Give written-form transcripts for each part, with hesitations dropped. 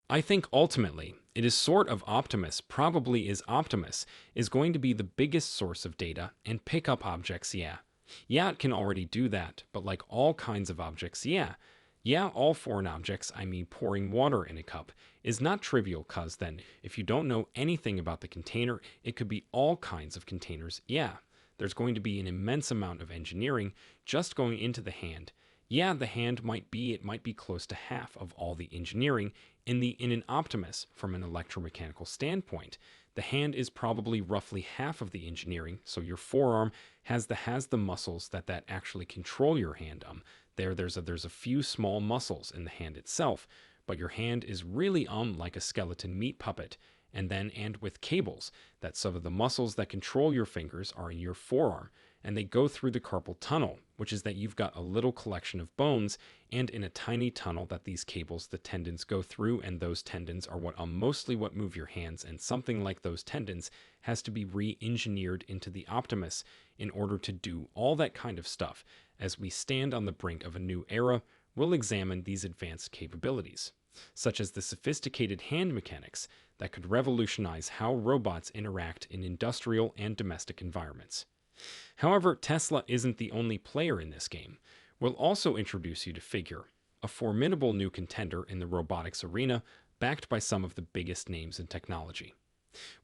I think ultimately, it is sort of Optimus, probably is Optimus, is going to be the biggest source of data and pick up objects, yeah. Yeah, it can already do that, but like all kinds of objects, yeah. Yeah, all foreign objects, I mean pouring water in a cup, is not trivial cause then, if you don't know anything about the container, it could be all kinds of containers, yeah. There's going to be an immense amount of engineering just going into the hand. Yeah, the hand it might be close to half of all the engineering in an Optimus from an electromechanical standpoint. The hand is probably roughly half of the engineering, so your forearm has the muscles that actually control your hand. There's a few small muscles in the hand itself, but your hand is really like a skeleton meat puppet. And with cables, that some of the muscles that control your fingers are in your forearm, and they go through the carpal tunnel, which is that you've got a little collection of bones, and in a tiny tunnel that these cables, the tendons go through, and those tendons are mostly what move your hands, and something like those tendons has to be re-engineered into the Optimus in order to do all that kind of stuff. As we stand on the brink of a new era, we'll examine these advanced capabilities, such as the sophisticated hand mechanics that could revolutionize how robots interact in industrial and domestic environments. However, Tesla isn't the only player in this game. We'll also introduce you to Figure, a formidable new contender in the robotics arena, backed by some of the biggest names in technology.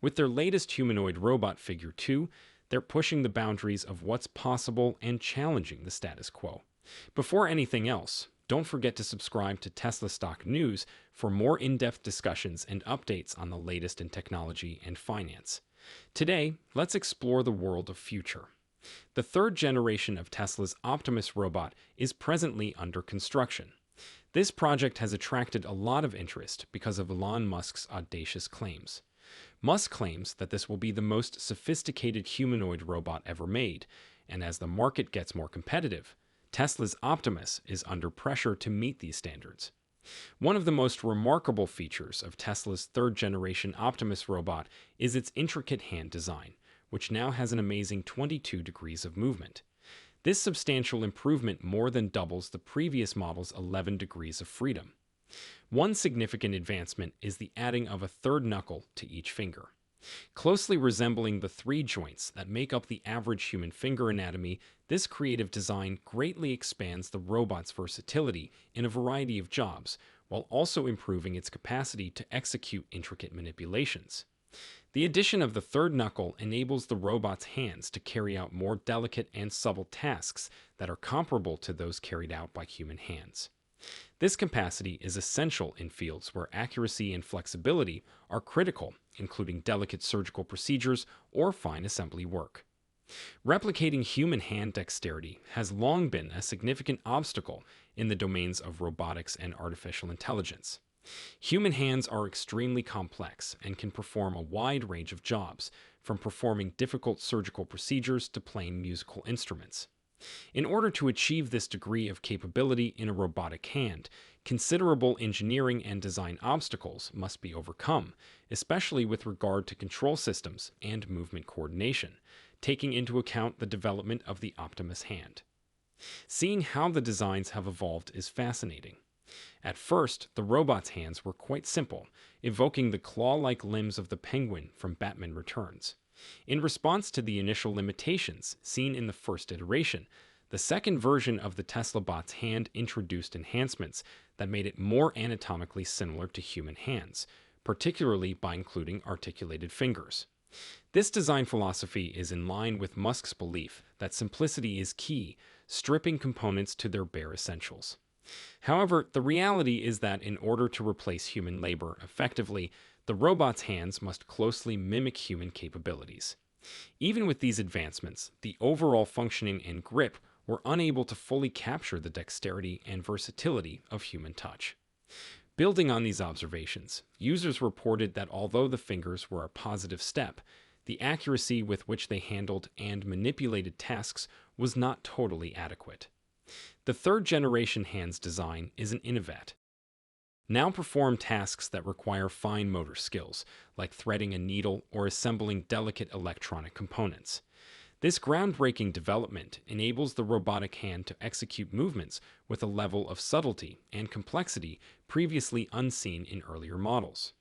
With their latest humanoid robot Figure 2, they're pushing the boundaries of what's possible and challenging the status quo. Before anything else, don't forget to subscribe to Tesla Stock News for more in-depth discussions and updates on the latest in technology and finance. Today, let's explore the world of future. The third generation of Tesla's Optimus robot is presently under construction. This project has attracted a lot of interest because of Elon Musk's audacious claims. Musk claims that this will be the most sophisticated humanoid robot ever made, and as the market gets more competitive, Tesla's Optimus is under pressure to meet these standards. One of the most remarkable features of Tesla's third-generation Optimus robot is its intricate hand design, which now has an amazing 22 degrees of movement. This substantial improvement more than doubles the previous model's 11 degrees of freedom. One significant advancement is the adding of a third knuckle to each finger. Closely resembling the three joints that make up the average human finger anatomy, this creative design greatly expands the robot's versatility in a variety of jobs, while also improving its capacity to execute intricate manipulations. The addition of the third knuckle enables the robot's hands to carry out more delicate and subtle tasks that are comparable to those carried out by human hands. This capacity is essential in fields where accuracy and flexibility are critical, including delicate surgical procedures or fine assembly work. Replicating human hand dexterity has long been a significant obstacle in the domains of robotics and artificial intelligence. Human hands are extremely complex and can perform a wide range of jobs, from performing difficult surgical procedures to playing musical instruments. In order to achieve this degree of capability in a robotic hand, considerable engineering and design obstacles must be overcome, especially with regard to control systems and movement coordination, taking into account the development of the Optimus hand. Seeing how the designs have evolved is fascinating. At first, the robot's hands were quite simple, evoking the claw-like limbs of the penguin from Batman Returns. In response to the initial limitations seen in the first iteration, the second version of the Tesla bot's hand introduced enhancements that made it more anatomically similar to human hands, particularly by including articulated fingers. This design philosophy is in line with Musk's belief that simplicity is key, stripping components to their bare essentials. However, the reality is that in order to replace human labor effectively, the robot's hands must closely mimic human capabilities. Even with these advancements, the overall functioning and grip were unable to fully capture the dexterity and versatility of human touch. Building on these observations, users reported that although the fingers were a positive step, the accuracy with which they handled and manipulated tasks was not totally adequate. The third-generation hand's design is an innovate. Now perform tasks that require fine motor skills, like threading a needle or assembling delicate electronic components. This groundbreaking development enables the robotic hand to execute movements with a level of subtlety and complexity previously unseen in earlier models.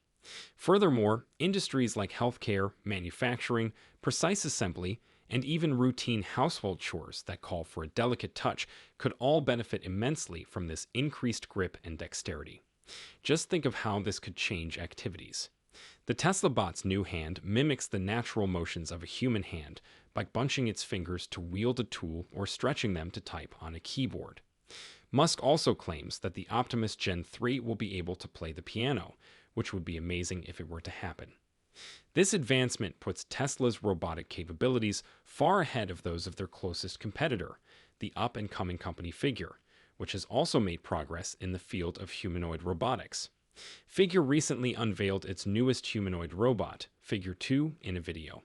Furthermore, industries like healthcare, manufacturing, precise assembly, and even routine household chores that call for a delicate touch could all benefit immensely from this increased grip and dexterity. Just think of how this could change activities. The Tesla bot's new hand mimics the natural motions of a human hand by bunching its fingers to wield a tool or stretching them to type on a keyboard. Musk also claims that the Optimus Gen 3 will be able to play the piano, which would be amazing if it were to happen. This advancement puts Tesla's robotic capabilities far ahead of those of their closest competitor, the up-and-coming company Figure, which has also made progress in the field of humanoid robotics. Figure recently unveiled its newest humanoid robot, Figure 2, in a video.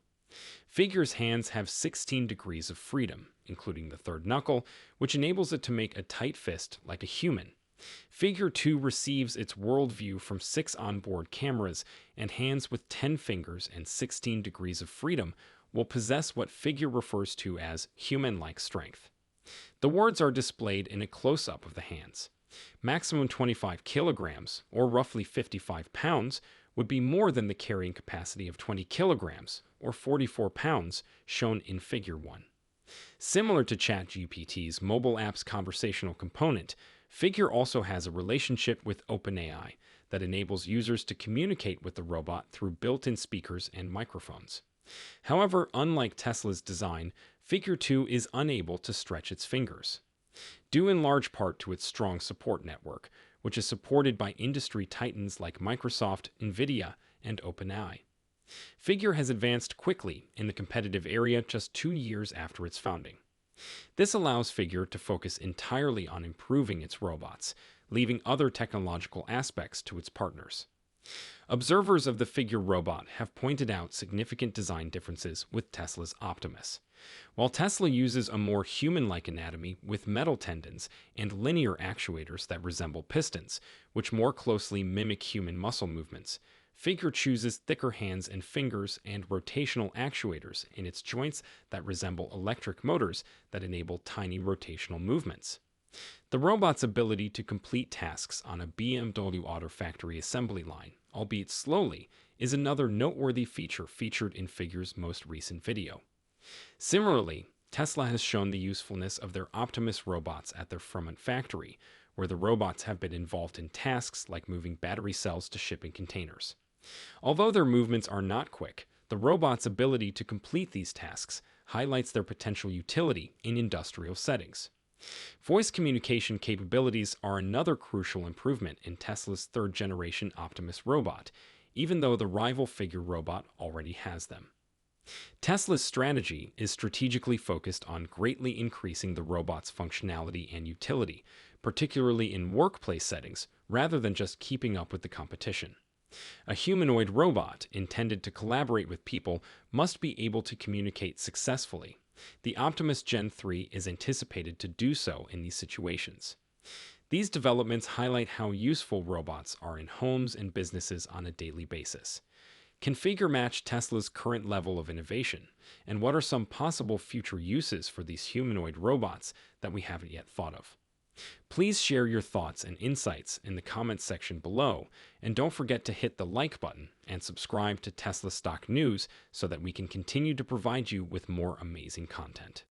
Figure's hands have 16 degrees of freedom, including the third knuckle, which enables it to make a tight fist like a human. Figure 2 receives its worldview from 6 onboard cameras, and hands with 10 fingers and 16 degrees of freedom will possess what Figure refers to as human-like strength. The words are displayed in a close-up of the hands. Maximum 25 kilograms, or roughly 55 pounds, would be more than the carrying capacity of 20 kilograms, or 44 pounds, shown in Figure 1. Similar to ChatGPT's mobile app's conversational component, Figure also has a relationship with OpenAI that enables users to communicate with the robot through built-in speakers and microphones. However, unlike Tesla's design, Figure 2 is unable to stretch its fingers, due in large part to its strong support network, which is supported by industry titans like Microsoft, NVIDIA, and OpenAI. Figure has advanced quickly in the competitive area just 2 years after its founding. This allows Figure to focus entirely on improving its robots, leaving other technological aspects to its partners. Observers of the Figure robot have pointed out significant design differences with Tesla's Optimus. While Tesla uses a more human-like anatomy with metal tendons and linear actuators that resemble pistons, which more closely mimic human muscle movements, Figure chooses thicker hands and fingers and rotational actuators in its joints that resemble electric motors that enable tiny rotational movements. The robot's ability to complete tasks on a BMW Auto factory assembly line, albeit slowly, is another noteworthy feature featured in Figure's most recent video. Similarly, Tesla has shown the usefulness of their Optimus robots at their Fremont factory, where the robots have been involved in tasks like moving battery cells to shipping containers. Although their movements are not quick, the robot's ability to complete these tasks highlights their potential utility in industrial settings. Voice communication capabilities are another crucial improvement in Tesla's third-generation Optimus robot, even though the rival Figure robot already has them. Tesla's strategy is strategically focused on greatly increasing the robot's functionality and utility, particularly in workplace settings, rather than just keeping up with the competition. A humanoid robot intended to collaborate with people must be able to communicate successfully. The Optimus Gen 3 is anticipated to do so in these situations. These developments highlight how useful robots are in homes and businesses on a daily basis. Can Figure match Tesla's current level of innovation? And what are some possible future uses for these humanoid robots that we haven't yet thought of? Please share your thoughts and insights in the comments section below, and don't forget to hit the like button and subscribe to Tesla Stock News so that we can continue to provide you with more amazing content.